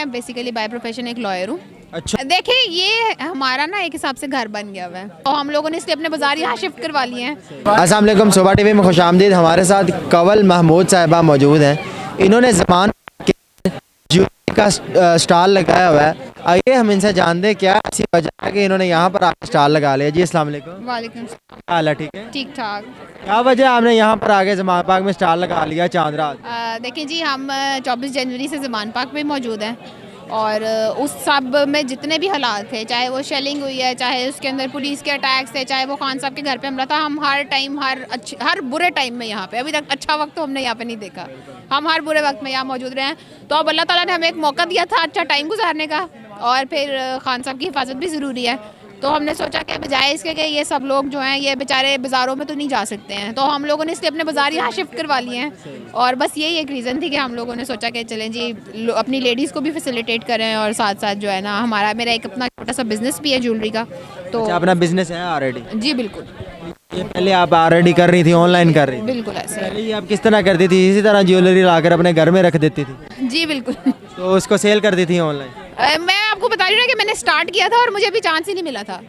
मैं basically by profession एक lawyer हूँ। अच्छा, देखिए ये हमारा ना एक हिसाब से घर बन गया हुआ है और हम लोगों ने इसलिए अपने बाजार यहाँ शिफ्ट करवा लिए हैं। अस्सलाम वालेकुम, सुबह टीवी में खुशामदीद। हमारे साथ कंवल महमूद साहिबा मौजूद हैं। इन्होंने ज़मान के ज्वेलरी का स्टॉल लगाया हुआ है। आइए हम इनसे जानते हैं क्या ऐसी वजह है कि इन्होंने यहाँ पर आके स्टॉल लगा लिया। जी अस्सलाम वालेकुम। वालेकुम क्या हाल है? ठीक है, ठीक ठाक। क्या वजह है आपने यहाँ पर आके ज़मान पार्क में स्टॉल लगा लिया चांद रात? देखिए जी, हम 24 जनवरी से ज़मान पार्क में मौजूद हैं और उस सब में जितने भी हालात थे, चाहे वो शेलिंग हुई है, चाहे उसके अंदर पुलिस के अटैक्स थे, चाहे वो खान साहब के घर पे हमला था, हम हर टाइम हर बुरे टाइम में यहाँ पे, अभी तक अच्छा वक्त तो हमने यहाँ पे नहीं देखा, हम हर बुरे वक्त में यहाँ मौजूद रहे हैं। तो अब अल्लाह ताला ने हमें एक मौका दिया था अच्छा टाइम गुजारने का, और फिर खान साहब की हिफाजत भी ज़रूरी है। तो हमने सोचा कि बजाय इसके कि ये सब लोग जो हैं ये बेचारे बाज़ारों में तो नहीं जा सकते हैं, तो हम लोगों ने इसलिए अपने बाज़ार यहाँ शिफ्ट करवा लिए हैं। और बस यही एक रीज़न थी कि हम लोगों ने सोचा कि चलें जी अपनी लेडीज़ को भी फैसिलिटेट करें और साथ साथ जो है ना मेरा एक अपना छोटा सा बिज़नेस भी है ज्वेलरी का। तो अच्छा, अपना बिजनेस है ऑलरेडी? जी बिल्कुल, ये पहले आप ऑलरेडी कर रही थी, ऑनलाइन कर रही थी? बिल्कुल ऐसे। पहले ये आप किस तरह करती थी? इसी तरह ज्वेलरी लाकर अपने घर में रख देती थी जी बिल्कुल। तो उसको सेल कर दी थी ऑनलाइन? मैं आपको बता रही हूँ ना कि मैंने स्टार्ट किया था और मुझे अभी चांस ही नहीं मिला था।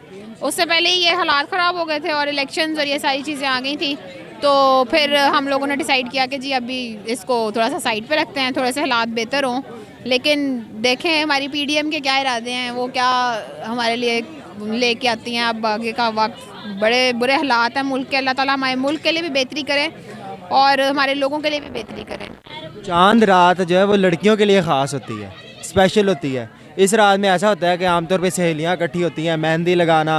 उससे पहले ही ये हालात ख़राब हो गए थे और इलेक्शंस और ये सारी चीज़ें आ गई थी, तो फिर हम लोगों ने डिसाइड किया कि जी अभी इसको थोड़ा सा साइड पे रखते हैं, थोड़े से हालात बेहतर हों। लेकिन देखें हमारी पीडीएम के क्या इरादे हैं, वो क्या हमारे लिए लेके आती हैं। अब आगे का वक्त बड़े बुरे हालात हैं मुल्क के, अल्लाह ताला हमारे मुल्क के लिए भी बेहतरी करें और हमारे लोगों के लिए भी बेहतरी करें। चांद रात जो है वो लड़कियों के लिए ख़ास होती है, स्पेशल होती है। इस रात में ऐसा होता है कि आमतौर पे सहेलियां इकट्ठी होती हैं, मेहंदी लगाना,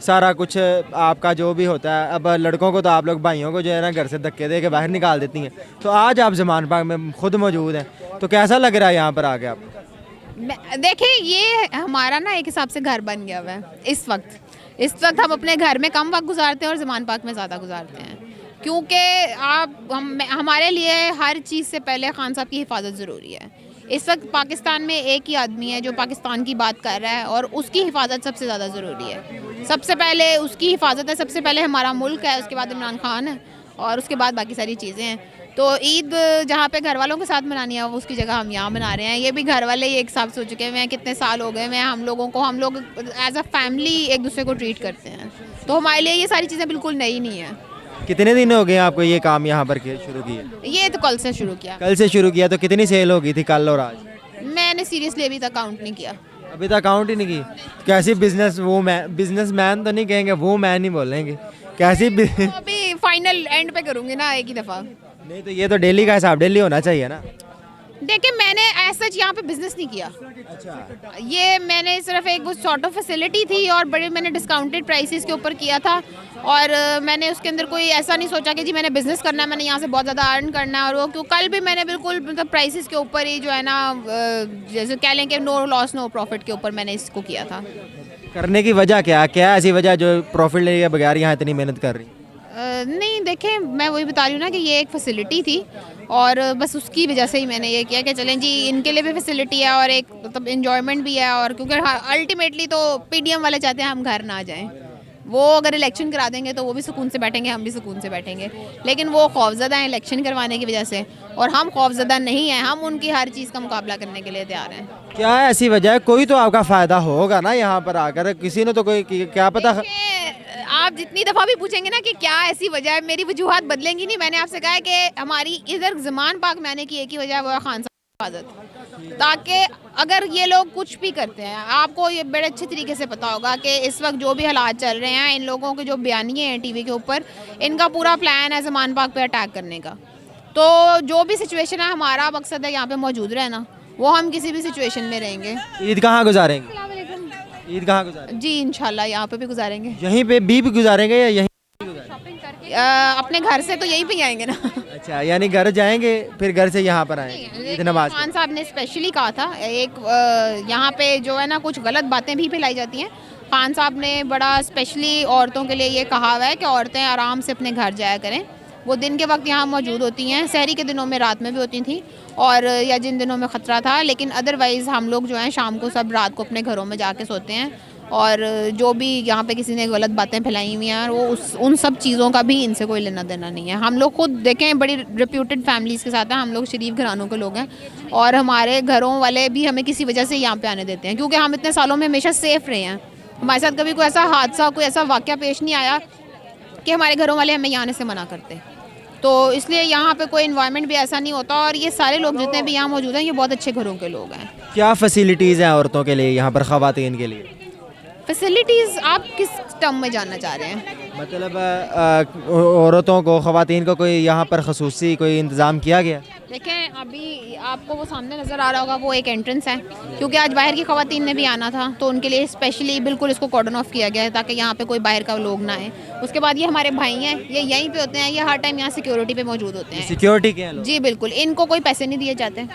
सारा कुछ आपका जो भी होता है। अब लड़कों को तो आप लोग भाइयों को जो है ना घर से धक्के दे के बाहर निकाल देती हैं। तो आज आप ज़मान पार्क में खुद मौजूद हैं, तो कैसा लग रहा है यहाँ पर आके आपको? देखिए ये हमारा ना एक हिसाब से घर बन गया हुआ है। इस वक्त हम अपने घर में कम वक्त गुजारते हैं और ज़मान पार्क में ज़्यादा गुजारते हैं, क्योंकि हमारे लिए हर चीज़ से पहले खान साहब की हिफाजत ज़रूरी है। इस वक्त पाकिस्तान में एक ही आदमी है जो पाकिस्तान की बात कर रहा है और उसकी हिफाजत सबसे ज़्यादा ज़रूरी है। सबसे पहले उसकी हिफाजत है, सबसे पहले हमारा मुल्क है, उसके बाद इमरान खान है और उसके बाद बाकी सारी चीज़ें हैं। तो ईद जहाँ पे घर वालों के साथ मनानी है उसकी जगह हम यहाँ मना रहे हैं। ये भी घर वाले ये एक साथ सोच चुके हैं, कितने साल हो गए हैं हम लोग एज अ फैमिली एक दूसरे को ट्रीट करते हैं, तो हमारे लिए ये सारी चीज़ें बिल्कुल नई नहीं है। कितने दिन हो गए आपको ये काम यहाँ पर शुरू किया? ये तो कल से शुरू किया। कल से शुरू किया, तो कितनी सेल हो गई थी कल और आज? मैंने सीरियसली अभी तक काउंट नहीं किया। अभी तक काउंट ही नहीं की? कैसी बिजनेसमैन तो नहीं कहेंगे, वो मैन ही बोलेंगे। कैसी तो अभी फाइनल एंड पे करूँगी ना एक ही दफ़ा। नहीं तो ये तो डेली का हिसाब डेली होना चाहिए ना। देखिए मैंने ऐसा यहाँ पे बिजनेस नहीं किया। अच्छा, ये मैंने सिर्फ एक वो सॉर्ट ऑफ फैसिलिटी थी और बड़े मैंने डिस्काउंटेड प्राइसेस के ऊपर किया था और मैंने उसके अंदर कोई ऐसा नहीं सोचा कि जी मैंने बिज़नेस करना है, मैंने यहाँ से बहुत ज़्यादा अर्न करना है। और वो क्यों कल भी मैंने बिल्कुल मतलब प्राइसेस के ऊपर ही जो है ना जैसे कह लें कि नो लॉस नो प्रॉफिट के ऊपर मैंने इसको किया था। करने की वजह क्या ऐसी वजह जो प्रॉफिट लेने के बगैर यहाँ इतनी मेहनत कर रही? नहीं देखें, मैं वही बता रही हूँ ना कि ये एक फैसिलिटी थी और बस उसकी वजह से ही मैंने ये किया कि चलें जी इनके लिए भी फैसिलिटी है और एक मतलब इन्जॉयमेंट भी है। और क्योंकि अल्टीमेटली तो पीडीएम वाले चाहते हैं हम घर ना जाएं। वो अगर इलेक्शन करा देंगे तो वो भी सुकून से बैठेंगे, हम भी सुकून से बैठेंगे, लेकिन वो खौफज़दा हैं इलेक्शन करवाने की वजह से और हम खौफज़दा नहीं हैं, हम उनकी हर चीज़ का मुकाबला करने के लिए तैयार हैं। क्या ऐसी वजह है? कोई तो आपका फ़ायदा होगा ना यहाँ पर आकर, किसी ने तो कोई क्या पता। आप जितनी दफ़ा भी पूछेंगे ना कि क्या ऐसी वजह है, मेरी वजूहात बदलेंगी नहीं। मैंने आपसे कहा है कि हमारी इधर ज़मान पार्क में आने की एक ही वजह है, वो है खान साहब की हिफाजत। ताकि अगर ये लोग कुछ भी करते हैं, आपको ये बड़े अच्छे तरीके से पता होगा कि इस वक्त जो भी हालात चल रहे हैं, इन लोगों के जो बयानिए हैं टीवी के ऊपर, इनका पूरा प्लान है ज़मान पार्क पे अटैक करने का। तो जो भी सिचुएशन है, हमारा मकसद है यहाँ पे मौजूद रहना, वो हम किसी भी सिचुएशन में रहेंगे। ईद कहाँ गुजारेंगे? ईद कहाँ गुजारेंगे? जी इंशाल्लाह यहाँ पे भी गुजारेंगे। यहीं पे भी गुजारेंगे या यहीं? अपने घर से तो यहीं पे आएंगे ना। अच्छा, यानी घर जाएंगे फिर घर से यहाँ पर आएंगे ईद नमाज? खान साहब ने स्पेशली कहा था एक यहाँ पे जो है ना कुछ गलत बातें भी फैलाई जाती हैं। खान साहब ने बड़ा स्पेशली औरतों के लिए ये कहा हुआ है कि औरतें आराम से अपने घर जाया करें। वो दिन के वक्त यहाँ मौजूद होती हैं, सहरी के दिनों में रात में भी होती थी और या जिन दिनों में ख़तरा था, लेकिन अदरवाइज़ हम लोग जो हैं शाम को सब रात को अपने घरों में जाके सोते हैं और जो भी यहाँ पे किसी ने गलत बातें फैलाई हुई हैं वो उन सब चीज़ों का भी इनसे कोई लेना देना नहीं है। हम लोग खुद देखें बड़ी रेप्यूटेड फैमिलीज़ के साथ हैं, हम लोग शरीफ घरानों के लोग हैं और हमारे घरों वाले भी हमें किसी वजह से यहाँ पे आने देते हैं क्योंकि हम इतने सालों में हमेशा सेफ़ रहे हैं। हमारे साथ कभी कोई ऐसा हादसा कोई ऐसा वाक़या पेश नहीं आया कि हमारे घरों वाले हमें यहाँ आने से मना करते। तो इसलिए यहाँ पे कोई इन्वायरमेंट भी ऐसा नहीं होता और ये सारे लोग जितने भी यहाँ मौजूद हैं ये बहुत अच्छे घरों के लोग हैं। क्या फैसिलिटीज़ हैं औरतों के लिए यहाँ पर, ख़वातीन के लिए? फैसिलिटीज़ आप किस टर्म में जानना चाह रहे हैं? मतलब औरतों को, ख़वातीन को कोई यहाँ पर ख़ुसूसी कोई इंतज़ाम किया गया? देखें अभी आपको वो सामने नज़र आ रहा होगा वो एक एंट्रेंस है क्योंकि आज बाहर की ख़वातीन ने भी आना था तो उनके लिए स्पेशली बिल्कुल इसको कॉर्डन ऑफ किया गया है ताकि यहाँ पे कोई बाहर का लोग ना आए। उसके बाद ये हमारे भाई हैं, ये यहीं पे होते हैं, ये हर टाइम यहाँ सिक्योरिटी पे मौजूद होते हैं। सिक्योरिटी के हैं लोग? जी बिल्कुल, इनको कोई पैसे नहीं दिए जाते,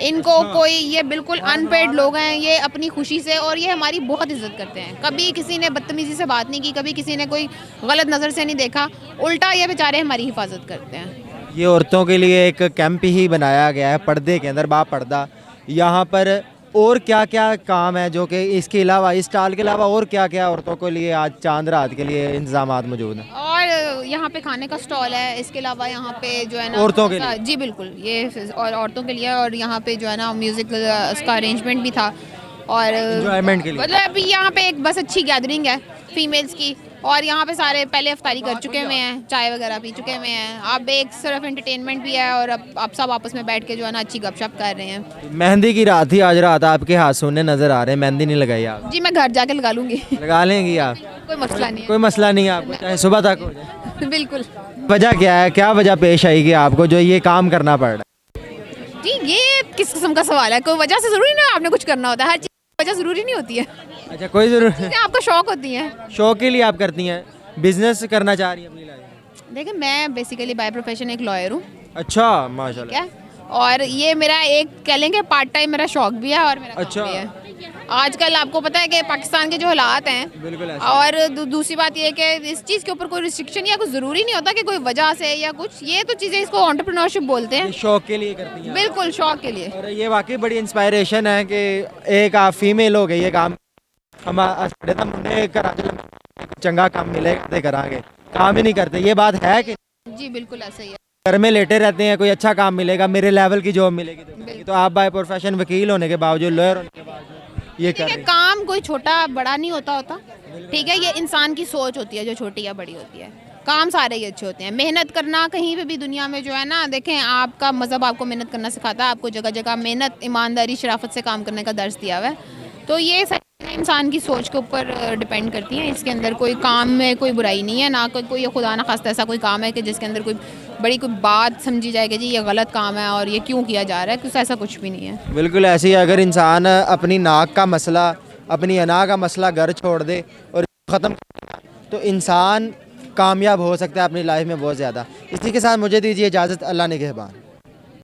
इनको कोई, ये बिल्कुल अनपेड लोग हैं, ये अपनी खुशी से और ये हमारी बहुत इज्जत करते हैं। कभी किसी ने बदतमीज़ी से बात नहीं की, कभी किसी ने कोई गलत नज़र से नहीं देखा, उल्टा ये बेचारे हमारी हिफाजत करते हैं। ये औरतों के लिए एक कैंप ही बनाया गया है पर्दे के अंदर, बापर्दा। यहाँ पर और क्या क्या काम है जो कि इसके अलावा, इस स्टॉल के अलावा और क्या क्या औरतों के लिए आज चांद रात के लिए इंतजामात मौजूद हैं? और यहाँ पे खाने का स्टॉल है, इसके अलावा यहाँ पे जो है ना औरतों के लिए? जी बिल्कुल, ये और औरतों के लिए, और यहाँ पे जो है ना म्यूज़िक उसका अरेंजमेंट भी था और एंजॉयमेंट के लिए। मतलब अभी यहाँ पे एक बस अच्छी गैदरिंग है फीमेल्स की और यहाँ पे सारे पहले अफ्तारी कर चुके हुए हैं, चाय वगैरह पी चुके हुए हैं। अब एक सिर्फ एंटरटेनमेंट भी है और अब आप सब आपस में बैठ के जो है ना अच्छी गपशप कर रहे हैं। मेहंदी की रात थी आज, रात आपके हाथ सोने नज़र आ रहे हैं, मेहंदी नहीं लगाई आप? जी मैं घर जाके लगा लूँगी। लगा लेंगी आप? कोई मसला नहीं कोई मसला नहीं है आपको, चाहे सुबह तक हो जाए? है। बिल्कुल। वजह क्या है, क्या वजह पेश आएगी आपको जो ये काम करना पड़ रहा है? जी ये किस किस्म का सवाल है? कोई वजह से ज़रूरी नहीं आपने कुछ करना होता है, हर चीज़ वजह ज़रूरी नहीं होती है। अच्छा, कोई ज़रूरत नहीं, आपको शौक होती है, शौक के लिए आप करती हैं, बिजनेस करना चाह रही हैं अपनी लाइफ में? देखिए मैं बेसिकली बाय प्रोफेशन एक लॉयर हूँ, अच्छा, माशाल्लाह। क्या, और ये मेरा एक कह लेंगे पार्ट टाइम मेरा शौक भी है और मेरा काम अच्छा। भी है। आजकल आपको पता है कि पाकिस्तान के जो हालात हैं, बिल्कुल ऐसा। और दूसरी बात ये है कि इस चीज़ के ऊपर कोई रिस्ट्रिक्शन या कुछ ज़रूरी नहीं होता कि कोई वजह से या कुछ, ये तो चीज़ें इसको एंटरप्रेन्योरशिप बोलते हैं। ये शौक के लिए करती हैं? बिल्कुल शौक के लिए। और ये वाकई बड़ी इंस्पायरेशन है कि एक आप फीमेल हो गई ये काम, हम साढ़े तो मुंडे करा चंगा काम मिलेगा ते करांगे, काम ही नहीं करते, ये बात है कि जी बिल्कुल ऐसा ही है। घर में लेटे रहते हैं, कोई अच्छा काम मिलेगा, मेरे लेवल की जॉब मिलेगी, तो आप बाय प्रोफेशन वकील होने के बावजूद, लॉयर होने के बावजूद ये कर ठीक है, रहे हैं। काम कोई छोटा बड़ा नहीं होता, ठीक है, ये इंसान की सोच होती है जो छोटी या बड़ी होती है। काम सारे ही अच्छे होते हैं। मेहनत करना कहीं पे भी दुनिया में जो है ना, देखें आपका मज़हब आपको मेहनत करना सिखाता है, आपको जगह जगह मेहनत, ईमानदारी, शराफत से काम करने का दर्स दिया हुआ है। तो ये इंसान की सोच के ऊपर डिपेंड करती हैं। इसके अंदर कोई काम में कोई बुराई नहीं है, ना कोई खुदा ना खास्ता ऐसा कोई काम है कि जिसके अंदर कोई बड़ी कोई बात समझी जाएगी जी ये गलत काम है और ये क्यों किया जा रहा है, कुछ ऐसा कुछ भी नहीं है। बिल्कुल ऐसे ही अगर इंसान अपनी नाक का मसला, अपनी अना का मसला घर छोड़ दे और ख़त्म, तो इंसान कामयाब हो सकता है अपनी लाइफ में बहुत ज़्यादा। इसी के साथ मुझे दीजिए इजाज़त, अल्लाह निगहबान।